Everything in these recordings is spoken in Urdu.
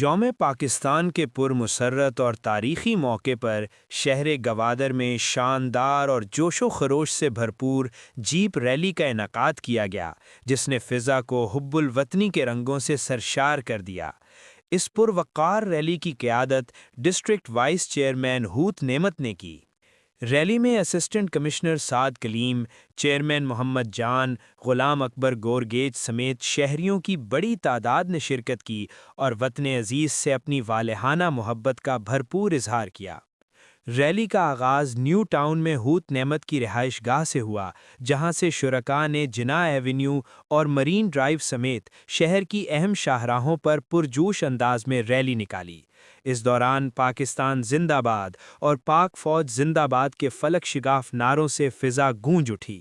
یوم پاکستان کے پرمسرت اور تاریخی موقع پر شہر گوادر میں شاندار اور جوش و خروش سے بھرپور جیپ ریلی کا انعقاد کیا گیا، جس نے فضا کو حب الوطنی کے رنگوں سے سرشار کر دیا۔ اس پروقار ریلی کی قیادت ڈسٹرکٹ وائس چیئرمین ہوت نعمت نے کی۔ ریلی میں اسسٹنٹ کمشنر سعد کلیم، چیئرمین محمد جان، غلام اکبر گورگیج سمیت شہریوں کی بڑی تعداد نے شرکت کی اور وطن عزیز سے اپنی والہانہ محبت کا بھرپور اظہار کیا۔ ریلی کا آغاز نیو ٹاؤن میں ہوت نعمت کی رہائش گاہ سے ہوا، جہاں سے شرکاء نے جناح ایونیو اور مرین ڈرائیو سمیت شہر کی اہم شاہراہوں پر پرجوش انداز میں ریلی نکالی۔ اس دوران پاکستان زندہ باد اور پاک فوج زندہ باد کے فلک شگاف نعروں سے فضا گونج اٹھی۔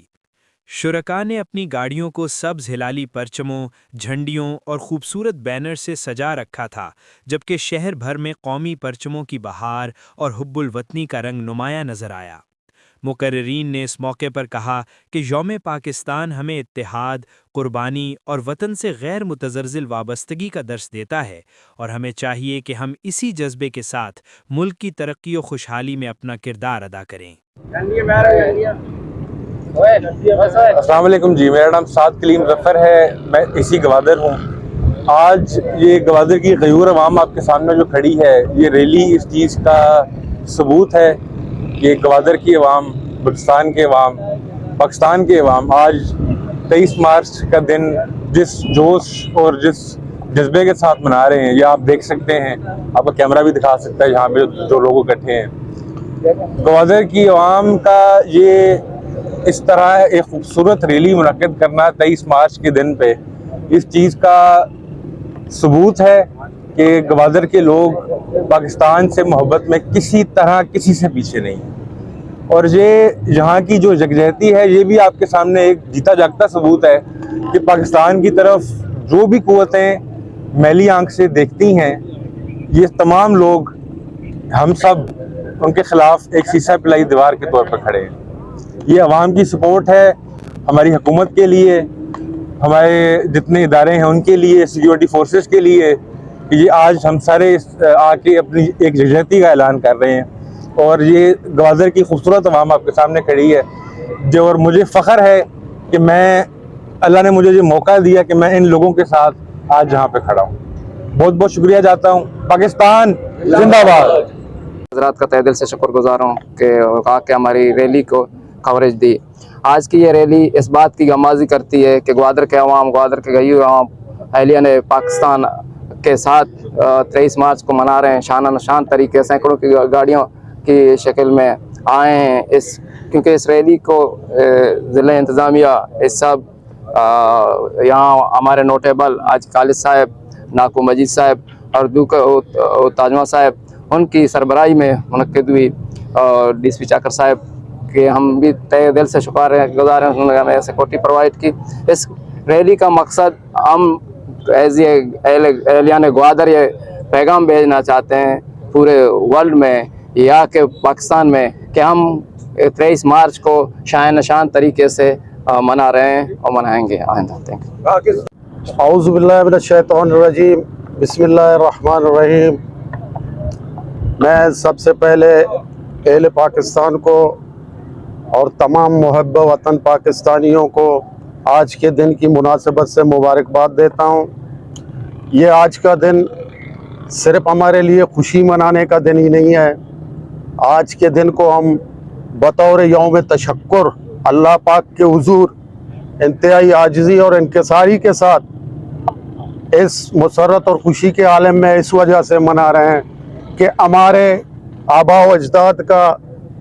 شرکاء نے اپنی گاڑیوں کو سبز ہلالی پرچموں، جھنڈیوں اور خوبصورت بینر سے سجا رکھا تھا، جبکہ شہر بھر میں قومی پرچموں کی بہار اور حب الوطنی کا رنگ نمایاں نظر آیا۔ مقررین نے اس موقع پر کہا کہ یوم پاکستان ہمیں اتحاد، قربانی اور وطن سے غیر متزلزل وابستگی کا درس دیتا ہے، اور ہمیں چاہیے کہ ہم اسی جذبے کے ساتھ ملک کی ترقی و خوشحالی میں اپنا کردار ادا کریں۔ السلام علیکم جی، میرا نام سعد کلیم ظفر ہے، میں اسی گوادر ہوں۔ آج یہ گوادر کی غیور عوام آپ کے سامنے جو کھڑی ہے، یہ ریلی اس چیز کا ثبوت ہے کہ گوادر کی عوام، بلوچستان کے عوام، پاکستان کے عوام آج 23 مارچ کا دن جس جوش اور جس جذبے کے ساتھ منا رہے ہیں، یہ آپ دیکھ سکتے ہیں۔ آپ کا کیمرہ بھی دکھا سکتا ہے یہاں پہ جو لوگ اکٹھے ہیں۔ گوادر کی عوام کا یہ اس طرح ایک خوبصورت ریلی منعقد کرنا 23 مارچ کے دن پہ اس چیز کا ثبوت ہے کہ گوادر کے لوگ پاکستان سے محبت میں کسی طرح کسی سے پیچھے نہیں ہیں، اور یہ یہاں کی جو یکجہتی ہے یہ بھی آپ کے سامنے ایک جیتا جاگتا ثبوت ہے کہ پاکستان کی طرف جو بھی قوتیں میلی آنکھ سے دیکھتی ہیں، یہ تمام لوگ ہم سب ان کے خلاف ایک سیسہ پلائی دیوار کے طور پر کھڑے ہیں۔ یہ عوام کی سپورٹ ہے ہماری حکومت کے لیے، ہمارے جتنے ادارے ہیں ان کے لیے، سیکیورٹی فورسز کے لیے، کہ یہ آج ہم سارے آ کے اپنی ایک یکجہتی کا اعلان کر رہے ہیں۔ اور یہ گوادر کی خوبصورت عوام آپ کے سامنے کھڑی ہے جو، اور مجھے فخر ہے کہ اللہ نے مجھے یہ موقع دیا کہ میں ان لوگوں کے ساتھ آج یہاں پہ کھڑا ہوں۔ بہت بہت شکریہ جاتا ہوں۔ پاکستان زندہ باد۔ حضرات کا تہہ دل سے شکر گزار ہوں کہ ہماری ریلی کو کوریج دی۔ آج کی یہ ریلی اس بات کی غمازی کرتی ہے کہ گوادر کے عوام، گوادر کے غیور عوام اہلیہ نے پاکستان کے ساتھ 23 مارچ کو منا رہے ہیں، شانہ نشان طریقے، سینکڑوں کی گاڑیوں کی شکل میں آئے ہیں کیونکہ اس ریلی کو ضلع انتظامیہ اس سب یہاں ہمارے نوٹیبل آج خالد صاحب، ناکو مجید صاحب اور تاجمہ صاحب ان کی سربراہی میں منعقد ہوئی، اور ڈی سی پی چاکر صاحب کہ ہم بھی تہ دل سے شکر گزار ہیں، انہوں نے ہمیں سیکورٹی پرووائڈ کی۔ اس ریلی کا مقصد ہم اہلیان گوادر یہ پیغام بھیجنا چاہتے ہیں پورے ورلڈ میں یا کہ پاکستان میں کہ ہم 23 مارچ کو شاہ نشان طریقے سے منا رہے ہیں اور منائیں گے آئندہ۔ اعوذ باللہ من الشیطان الرجیم، بسم اللہ الرحمن الرحیم۔ میں سب سے پہلے اہل پاکستان کو اور تمام محب وطن پاکستانیوں کو آج کے دن کی مناسبت سے مبارکباد دیتا ہوں۔ یہ آج کا دن صرف ہمارے لیے خوشی منانے کا دن ہی نہیں ہے، آج کے دن کو ہم بطور یوم تشکر اللہ پاک کے حضور انتہائی عاجزی اور انکساری کے ساتھ اس مسرت اور خوشی کے عالم میں اس وجہ سے منا رہے ہیں کہ ہمارے آبا و اجداد کا،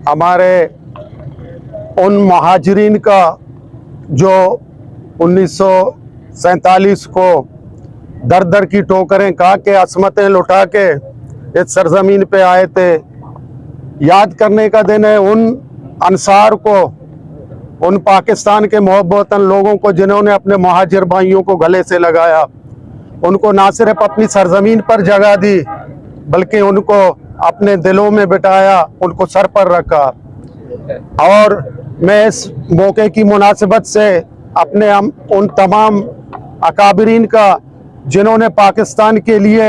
ہمارے ان مہاجرین کا جو 1947 کو در در کی ٹوکریں کھا کے، عصمتیں لٹا کے اس سرزمین پہ آئے تھے، یاد کرنے کا دن ہے ان انصار کو، ان پاکستان کے محب وطن لوگوں کو جنہوں نے اپنے مہاجر بھائیوں کو گلے سے لگایا، ان کو نہ صرف اپنی سرزمین پر جگہ دی بلکہ ان کو اپنے دلوں میں بٹھایا، ان کو سر پر رکھا۔ اور میں اس موقع کی مناسبت سے اپنے ان تمام اکابرین کا جنہوں نے پاکستان کے لیے